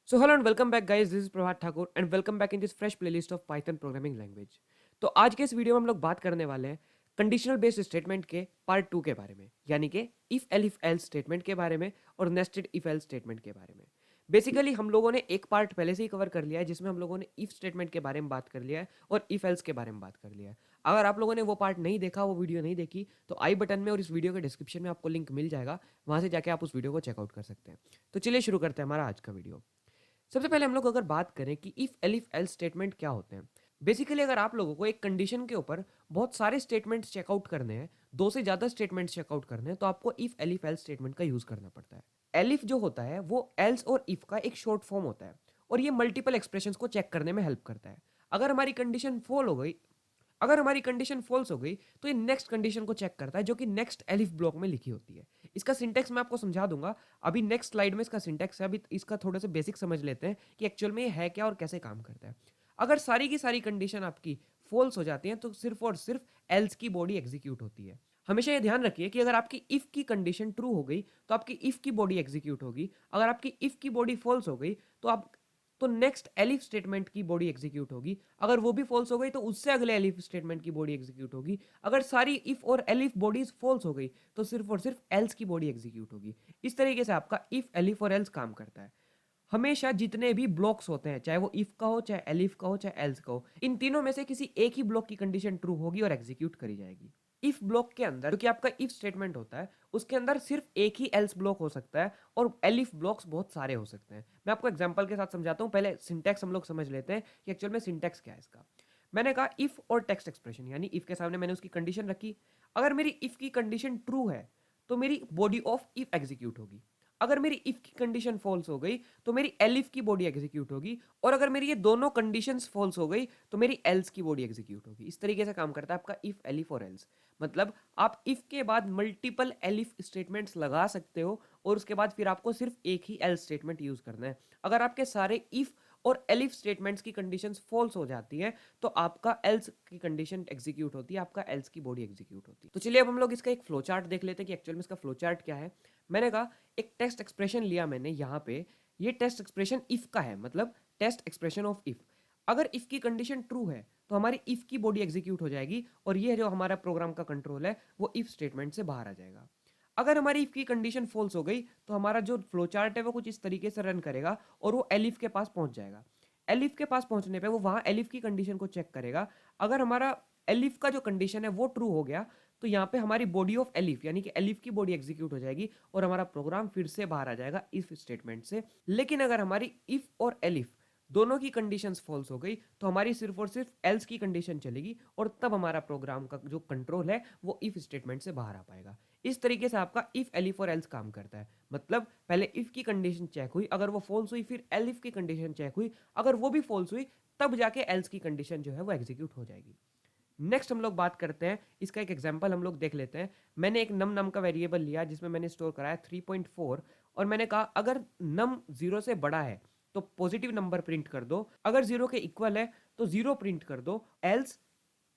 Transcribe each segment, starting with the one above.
So hello and welcome back guys, this is Prabhat Thakur and welcome back in this fresh playlist of Python programming language. तो आज के इस video में हम लोग बात करने वाले हैं कंडीशनल बेस्ड स्टेटमेंट के पार्ट 2 के बारे में, यानी कि इफ एल्स स्टेटमेंट के बारे में और नेस्टेड इफ एल्स स्टेटमेंट के बारे में। बेसिकली हम लोगों ने एक पार्ट पहले से ही कवर कर लिया है जिसमें हम लोगों ने इफ स्टेटमेंट के बारे में बात कर लिया है और इफ एल्स के बारे में बात कर लिया है। अगर आप लोगों ने वो पार्ट नहीं देखा, वो वीडियो नहीं देखी, तो आई बटन में और इस वीडियो के डिस्क्रिप्शन में आपको लिंक मिल जाएगा, वहां से जाके आप उस वीडियो को चेकआउट कर सकते हैं। तो चलिए शुरू करते हैं हमारा आज का वीडियो। सबसे पहले हम लोग अगर बात करें कि इफ एल्स स्टेटमेंट क्या होते हैं। बेसिकली अगर आप लोगों को एक कंडीशन के ऊपर बहुत सारे स्टेटमेंट्स चेकआउट करने हैं, दो से ज्यादा स्टेटमेंट्स चेकआउट करने हैं, तो आपको इफ एल्स स्टेटमेंट का यूज करना पड़ता है। एलिफ जो होता है वो एल्स और इफ का एक शॉर्ट फॉर्म होता है और ये मल्टीपल एक्सप्रेशंस को चेक करने में हेल्प करता है। अगर हमारी कंडीशन फॉल हो गई अगर हमारी कंडीशन फॉल्स हो गई तो ये नेक्स्ट कंडीशन को चेक करता है जो कि नेक्स्ट एलिफ ब्लॉक में लिखी होती है। इसका सिंटेक्स मैं आपको समझा दूंगा अभी नेक्स्ट स्लाइड में। इसका सिंटेक्स है, अभी इसका थोड़ा सा बेसिक समझ लेते हैं कि एक्चुअल में ये है क्या और कैसे काम करता है। अगर सारी की सारी कंडीशन आपकी फॉल्स हो जाती है तो सिर्फ और सिर्फ एल्स की बॉडी एग्जीक्यूट होती है। हमेशा ये ध्यान रखिए कि अगर आपकी इफ की कंडीशन ट्रू हो गई तो आपकी इफ की बॉडी एग्जीक्यूट होगी। अगर आपकी इफ की बॉडी फॉल्स हो गई तो नेक्स्ट एलिफ स्टेटमेंट की बॉडी एग्जीक्यूट होगी। अगर वो भी फॉल्स हो गई तो उससे अगले एलिफ स्टेटमेंट की बॉडी एग्जीक्यूट होगी। अगर सारी इफ और एलिफ बॉडीज फॉल्स हो गई तो सिर्फ और सिर्फ एल्स की बॉडी एग्जीक्यूट होगी। इस तरीके से आपका इफ एलिफ और एल्स काम करता है। हमेशा जितने भी ब्लॉक्स होते हैं, चाहे वो इफ का हो, चाहे एलिफ का हो, चाहे एल्स का हो, इन तीनों में से किसी एक ही ब्लॉक की कंडीशन ट्रू होगी और एग्जीक्यूट करी जाएगी। इफ ब्लॉक के अंदर, जो कि आपका इफ स्टेटमेंट होता है, उसके अंदर सिर्फ एक ही एल्स ब्लॉक हो सकता है और एलिफ ब्लॉक्स बहुत सारे हो सकते हैं। मैं आपको एग्जांपल के साथ समझाता हूं। पहले सिंटैक्स हम लोग समझ लेते हैं कि एक्चुअल में सिंटैक्स क्या है इसका। मैंने कहा इफ और टेक्स्ट एक्सप्रेशन, यानी इफ के सामने मैंने उसकी कंडीशन रखी। अगर मेरी इफ की कंडीशन ट्रू है तो मेरी बॉडी ऑफ इफ एग्जीक्यूट होगी। अगर मेरी इफ की कंडीशन फॉल्स हो गई तो मेरी एलिफ की बॉडी एग्जीक्यूट होगी। और अगर मेरी ये दोनों कंडीशंस फॉल्स हो गई तो मेरी एल्स की बॉडी एग्जीक्यूट होगी। इस तरीके से काम करता है आपका इफ एलिफ और एल्स। मतलब आप इफ के बाद मल्टीपल एलिफ स्टेटमेंट्स लगा सकते हो और उसके बाद फिर आपको सिर्फ एक ही एल्स स्टेटमेंट यूज करना है। अगर आपके सारे इफ और एलिफ स्टेटमेंट्स की कंडीशंस फॉल्स हो जाती है तो आपका एल्स की कंडीशन एग्जीक्यूट होती है, आपका एल्स की बॉडी एग्जीक्यूट होती है। तो चलिए अब हम लोग इसका एक फ्लो चार्ट देख लेते हैं कि एक्चुअल में इसका फ्लो चार्ट क्या है। मैंने कहा एक टेस्ट एक्सप्रेशन लिया मैंने यहाँ पे। ये टेस्ट एक्सप्रेशन इफ का है, मतलब टेस्ट एक्सप्रेशन ऑफ इफ। अगर इफ की कंडीशन ट्रू है तो हमारी इफ की बॉडी एग्जीक्यूट हो जाएगी और ये जो हमारा प्रोग्राम का कंट्रोल है वो इफ स्टेटमेंट से बाहर आ जाएगा। अगर हमारी इफ की कंडीशन फॉल्स हो गई तो हमारा जो फ्लो चार्ट है वो कुछ इस तरीके से रन करेगा और वो एलिफ के पास पहुंच जाएगा। एलिफ के पास पहुंचने पे वो वहां एलिफ की कंडीशन को चेक करेगा। अगर हमारा एलिफ का जो कंडीशन है वो ट्रू हो गया तो यहाँ पे हमारी बॉडी ऑफ एलिफ, यानी कि एलिफ की बॉडी एग्जीक्यूट हो जाएगी और हमारा प्रोग्राम फिर से बाहर आ जाएगा इफ स्टेटमेंट से। लेकिन अगर हमारी इफ और एलिफ दोनों की कंडीशंस फॉल्स हो गई तो हमारी सिर्फ और सिर्फ एल्स की कंडीशन चलेगी और तब हमारा प्रोग्राम का जो कंट्रोल है वो इफ स्टेटमेंट से बाहर आ पाएगा। इस तरीके से आपका इफ एलिफ और एल्स काम करता है। मतलब पहले इफ की कंडीशन चेक हुई, अगर वो फॉल्स हुई, फिर एलिफ की कंडीशन चेक हुई, अगर वो भी फॉल्स हुई, तब जाके एल्स की कंडीशन जो है वो एग्जीक्यूट हो जाएगी। नेक्स्ट हम लोग बात करते हैं, इसका एक एग्जांपल हम लोग देख लेते हैं। मैंने एक नम नाम का वेरिएबल लिया जिसमें मैंने स्टोर कराया 3.4 और मैंने कहा अगर नम 0 से बड़ा है तो पॉजिटिव नंबर प्रिंट कर दो, अगर 0 के इक्वल है तो 0 प्रिंट कर दो, एल्स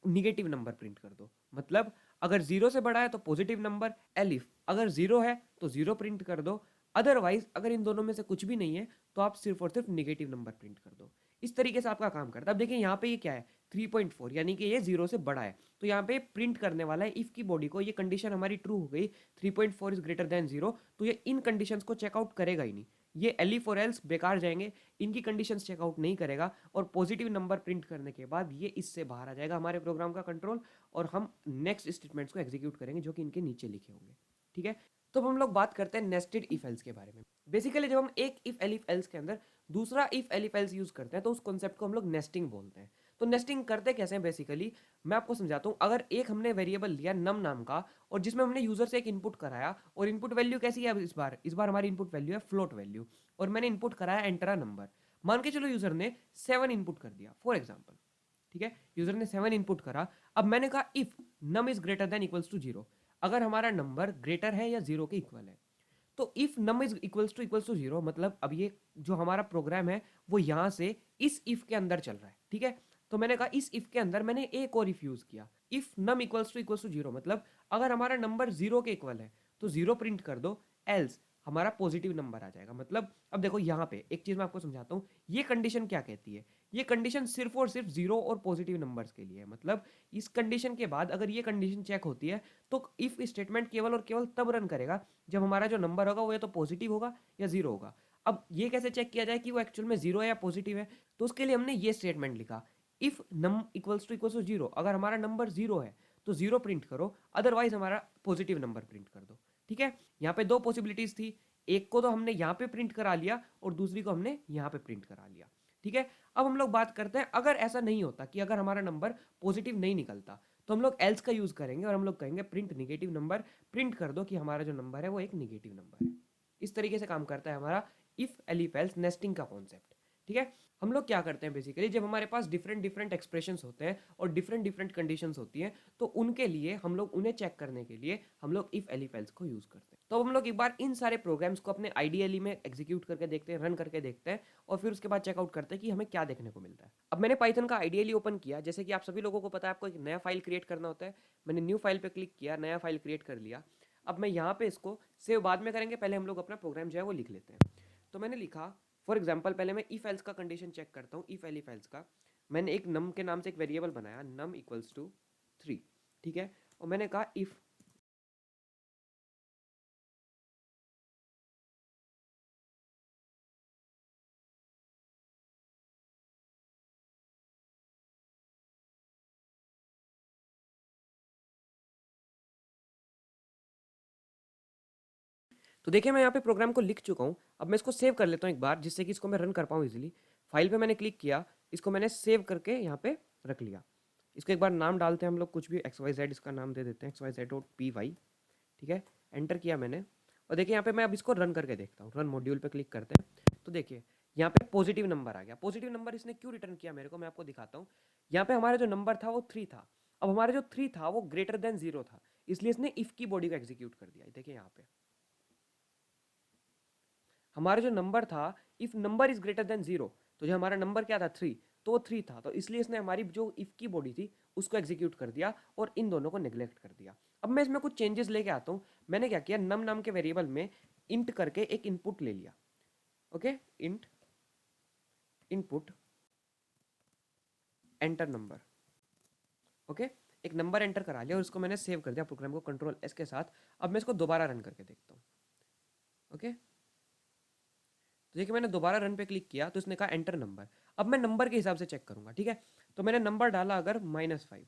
निगेटिव नंबर प्रिंट कर दो। मतलब अगर 0 से बड़ा है तो पॉजिटिव नंबर एलिफ, अगर 0 है तो 0 प्रिंट कर दो, अदरवाइज अगर इन दोनों में से कुछ भी नहीं है तो आप सिर्फ और सिर्फ निगेटिव नंबर प्रिंट कर दो। इस तरीके से आपका काम करता है। अब देखिए यहाँ पे ये क्या है, 3.4, यानी कि ये 0 से बड़ा है तो यहाँ पे प्रिंट करने वाला है इफ की बॉडी को। ये कंडीशन हमारी ट्रू हो गई, 3.4 इज ग्रेटर देन 0, तो ये इन कंडीशंस को चेकआउट करेगा ही नहीं। ये एलिफ और एल्स बेकार जाएंगे, इनकी कंडीशंस चेकआउट नहीं करेगा और पॉजिटिव नंबर प्रिंट करने के बाद ये इससे बाहर आ जाएगा हमारे प्रोग्राम का कंट्रोल और हम नेक्स्ट स्टेटमेंट्स को एग्जीक्यूट करेंगे जो कि इनके नीचे लिखे होंगे। ठीक है, तो अब हम लोग बात करते हैं नेस्टेड इफ एल्स के बारे में। बेसिकली जब हम एक इफ एलिफ एल्स के अंदर दूसरा इफ एलिफ एल्स यूज करते हैं तो उस कॉन्सेप्ट को हम लोग नेस्टिंग बोलते हैं। तो नेस्टिंग करते कैसे हैं, बेसिकली मैं आपको समझाता हूँ। अगर एक हमने वेरिएबल लिया नम नाम का और जिसमें हमने यूजर से एक इनपुट कराया और इनपुट वैल्यू कैसी है, इस बार हमारी इनपुट वैल्यू है फ्लोट वैल्यू और मैंने इनपुट कराया एंटर नंबर। मान के चलो यूजर ने 7 इनपुट कर दिया फॉर एग्जाम्पल। ठीक है, यूजर ने 7 इनपुट करा। अब मैंने कहा if num is greater than equals to 0, अगर हमारा नंबर ग्रेटर है या 0 के इक्वल है, तो if num is equals to 0 मतलब अब ये जो हमारा प्रोग्राम है वो यहां से इस इफ के अंदर चल रहा है। ठीक है, तो मैंने कहा इस इफ के अंदर मैंने एक और इफ यूज किया, इफ नम इक्वल्स टू 0, मतलब अगर हमारा नंबर 0 के इक्वल है तो 0 प्रिंट कर दो, एल्स हमारा पॉजिटिव नंबर आ जाएगा। मतलब अब देखो यहाँ पे एक चीज़ मैं आपको समझाता हूँ, ये कंडीशन क्या कहती है, ये कंडीशन सिर्फ और सिर्फ जीरो और पॉजिटिव नंबर्स के लिए है। मतलब इस कंडीशन के बाद अगर ये कंडीशन चेक होती है तो इफ स्टेटमेंट केवल और केवल तब रन करेगा जब हमारा जो नंबर होगा वो या तो पॉजिटिव होगा या जीरो होगा। अब ये कैसे चेक किया जाए कि वो एक्चुअल में जीरो है या पॉजिटिव है, तो उसके लिए हमने ये स्टेटमेंट लिखा, if num equals to zero, अगर हमारा नंबर जीरो है तो जीरो प्रिंट करो, अदरवाइज हमारा पॉजिटिव नंबर प्रिंट कर दो। ठीक है, यहाँ पे दो पॉसिबिलिटीज थी, एक को तो हमने यहाँ पे प्रिंट करा लिया और दूसरी को हमने यहाँ पे प्रिंट करा लिया। ठीक है, अब हम लोग बात करते हैं अगर ऐसा नहीं होता कि अगर हमारा नंबर पॉजिटिव नहीं निकलता तो हम लोग एल्स का यूज करेंगे और हम लोग कहेंगे प्रिंट निगेटिव नंबर, प्रिंट कर दो कि हमारा जो नंबर है वो एक निगेटिव नंबर है। इस तरीके से काम करता है हमारा इफ एलिफ एल्स नेस्टिंग का कॉन्सेप्ट। ठीक है, हम लोग क्या करते हैं बेसिकली, जब हमारे पास डिफरेंट डिफरेंट एक्सप्रेशंस होते हैं और डिफरेंट डिफरेंट कंडीशंस होती हैं तो उनके लिए हम लोग उन्हें चेक करने के लिए हम लोग इफ एलिफ एल्स को यूज करते हैं। तो हम लोग एक बार इन सारे प्रोग्राम्स को अपने आईडीएलई में एग्जीक्यूट करके देखते हैं, रन करके देखते हैं और फिर उसके बाद चेकआउट करते हैं कि हमें क्या देखने को मिलता है। अब मैंने पाइथन का आईडीएलई ओपन किया, जैसे कि आप सभी लोगों को पता है आपको एक नया फाइल क्रिएट करना होता है। मैंने न्यू फाइल पे क्लिक किया, नया फाइल क्रिएट कर लिया। अब मैं यहाँ पे इसको सेव बाद में करेंगे, पहले हम लोग अपना प्रोग्राम जो है वो लिख लेते हैं। तो मैंने लिखा फॉर एग्जाम्पल, पहले मैं इफ एल्स का कंडीशन चेक करता हूँ, इफ एलिफ एल्स का। मैंने एक नम के नाम से एक वेरिएबल बनाया, नम इक्वल्स टू 3। ठीक है, और मैंने कहा इफ तो देखिए मैं यहाँ पे प्रोग्राम को लिख चुका हूँ। अब मैं इसको सेव कर लेता हूँ एक बार, जिससे कि इसको मैं रन कर पाऊँ इजीली। फाइल पे मैंने क्लिक किया, इसको मैंने सेव करके यहाँ पे रख लिया। इसको एक बार नाम डालते हैं हम लोग, कुछ भी XYZ इसका नाम दे देते हैं, XYZ.py। ठीक है, एंटर किया मैंने और देखिए यहाँ पे मैं अब इसको रन करके देखता हूँ। रन मॉड्यूल पे क्लिक करते हैं तो देखिए यहाँ पे पॉजिटिव नंबर आ गया। पॉजिटिव नंबर इसने क्यों रिटर्न किया मेरे को मैं आपको दिखाता हूँ। यहाँ पे हमारा जो नंबर था वो 3 था। अब हमारा जो 3 था वो ग्रेटर देन 0 था, इसलिए इसने इफ की बॉडी को एग्जीक्यूट कर दिया। देखिए यहाँ पे हमारा जो नंबर था, if number is greater then 0, तो जो हमारा नंबर क्या था 3, तो वो 3 था, तो इसलिए इसने हमारी जो इफ की बॉडी थी उसको एग्जीक्यूट कर दिया और इन दोनों को नेग्लेक्ट कर दिया। अब मैं इसमें कुछ चेंजेस लेके आता हूँ। मैंने क्या किया, नम नाम के वेरिएबल में इंट करके एक इनपुट ले लिया। Okay, int input enter number. Okay, एक नंबर एंटर करा लिया और उसको मैंने सेव कर दिया प्रोग्राम को कंट्रोल एस के साथ। अब मैं इसको दोबारा रन करके देखता हूँ। ओके, तो देखिए मैंने दोबारा रन पे क्लिक किया तो इसने कहा एंटर नंबर। अब मैं नंबर के हिसाब से चेक करूंगा। ठीक है, तो मैंने नंबर डाला अगर -5,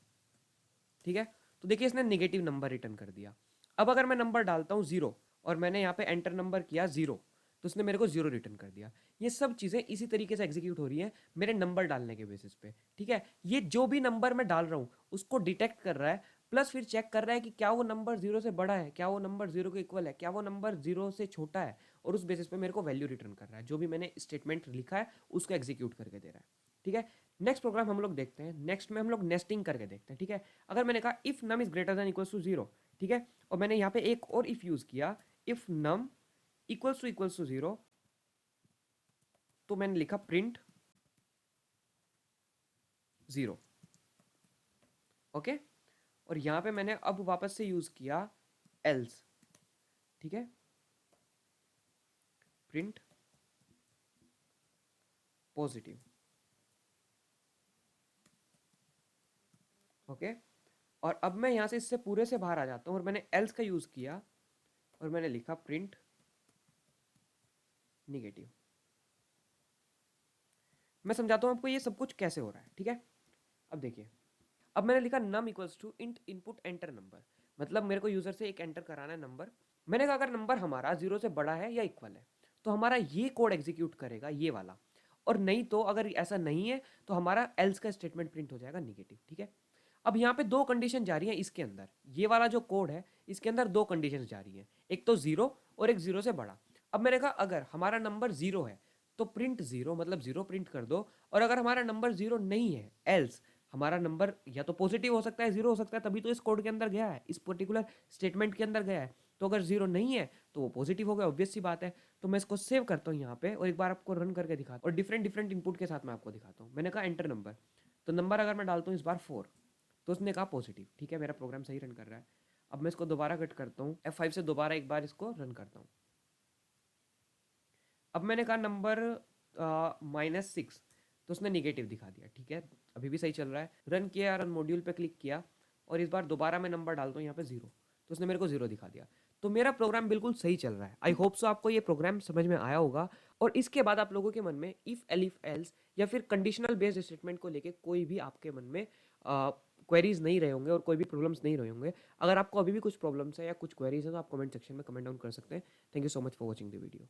ठीक है, तो देखिए इसने निगेटिव नंबर रिटर्न कर दिया। अब अगर मैं नंबर डालता हूँ 0 और मैंने यहाँ पे एंटर नंबर किया 0, तो उसने मेरे को 0 रिटर्न कर दिया। ये सब चीज़ें इसी तरीके से एग्जीक्यूट हो रही हैं मेरे नंबर डालने के बेसिस पे। ठीक है, ये जो भी नंबर मैं डाल रहा हूँ उसको डिटेक्ट कर रहा है, प्लस फिर चेक कर रहा है कि क्या वो नंबर 0 से बड़ा है, क्या वो नंबर 0 के इक्वल है, क्या वो नंबर 0 से छोटा है, और उस बेसिस पे मेरे को वैल्यू रिटर्न कर रहा है। जो भी मैंने स्टेटमेंट लिखा है उसको एग्जीक्यूट करके दे रहा है। ठीक है, नेक्स्ट प्रोग्राम हम लोग देखते हैं। नेक्स्ट में हम लोग नेस्टिंग करके देखते हैं। ठीक है, अगर मैंने कहा if num is greater than equals to 0, ठीक है, और मैंने यहाँ पे एक और इफ यूज किया, इफ नम इक्वल्स टू 0, तो मैंने लिखा प्रिंट 0। ओके, और यहाँ पे मैंने अब वापस से यूज किया एल्स। ठीक है, प्रिंट पॉजिटिव। ओके, और अब मैं यहाँ से इससे पूरे से बाहर आ जाता हूँ और मैंने एल्स का यूज किया और मैंने लिखा प्रिंट निगेटिव। मैं समझाता हूँ आपको ये सब कुछ कैसे हो रहा है। ठीक है, अब देखिए, अब मैंने लिखा num equals to int input enter number, मतलब मेरे को यूजर से एक एंटर कराना है नंबर। मैंने कहा अगर नंबर हमारा 0 से बड़ा है या इक्वल है तो हमारा ये कोड एग्जीक्यूट करेगा, ये वाला, और नहीं तो अगर ऐसा नहीं है तो हमारा एल्स का स्टेटमेंट प्रिंट हो जाएगा निगेटिव। ठीक है, अब यहाँ पे दो कंडीशन जा रही है इसके अंदर, ये वाला जो कोड है इसके अंदर दो कंडीशन जा रही है, एक तो 0 और एक 0 से बड़ा। अब मैंने कहा अगर हमारा नंबर 0 है तो प्रिंट 0, मतलब 0 प्रिंट कर दो, और अगर हमारा नंबर 0 नहीं है एल्स हमारा नंबर या तो पॉजिटिव हो सकता है, 0 हो सकता है, तभी तो इस कोड के अंदर गया है, इस पर्टिकुलर स्टेटमेंट के अंदर गया है। तो अगर 0 नहीं है तो वो पॉजिटिव हो गया, ऑब्वियस सी बात है। तो मैं इसको सेव करता हूँ यहाँ पे और एक बार आपको रन करके दिखाता हूँ और डिफरेंट डिफरेंट इनपुट के साथ मैं आपको दिखाता हूँ। मैंने कहा एंटर नंबर, तो नंबर अगर मैं डालता हूँ इस बार 4, तो उसने कहा पॉजिटिव। ठीक है, मेरा प्रोग्राम सही रन कर रहा है। अब मैं इसको दोबारा कट करता हूँ, F5 से दोबारा एक बार इसको रन करता हूँ। अब मैंने कहा नंबर -6, तो उसने निगेटिव दिखा दिया। ठीक है, अभी भी सही चल रहा है। रन किया, रन मॉड्यूल पे क्लिक किया और इस बार दोबारा मैं नंबर डालता हूँ यहाँ पे 0, तो उसने मेरे को 0 दिखा दिया। तो मेरा प्रोग्राम बिल्कुल सही चल रहा है। आई होप सो आपको ये प्रोग्राम समझ में आया होगा। और इसके बाद आप लोगों के मन में इफ एलिफ एल्स या फिर कंडीशनल बेस्ड स्टेटमेंट को लेके कोई भी आपके मन में क्वेरीज नहीं रहे होंगे और कोई भी प्रॉब्लम्स नहीं रहे होंगे। अगर आपको अभी भी कुछ प्रॉब्लम्स है या कुछ क्वेरीज है तो आप कमेंट सेक्शन में कमेंट डाउन कर सकते हैं। Thank you so much for watching the video.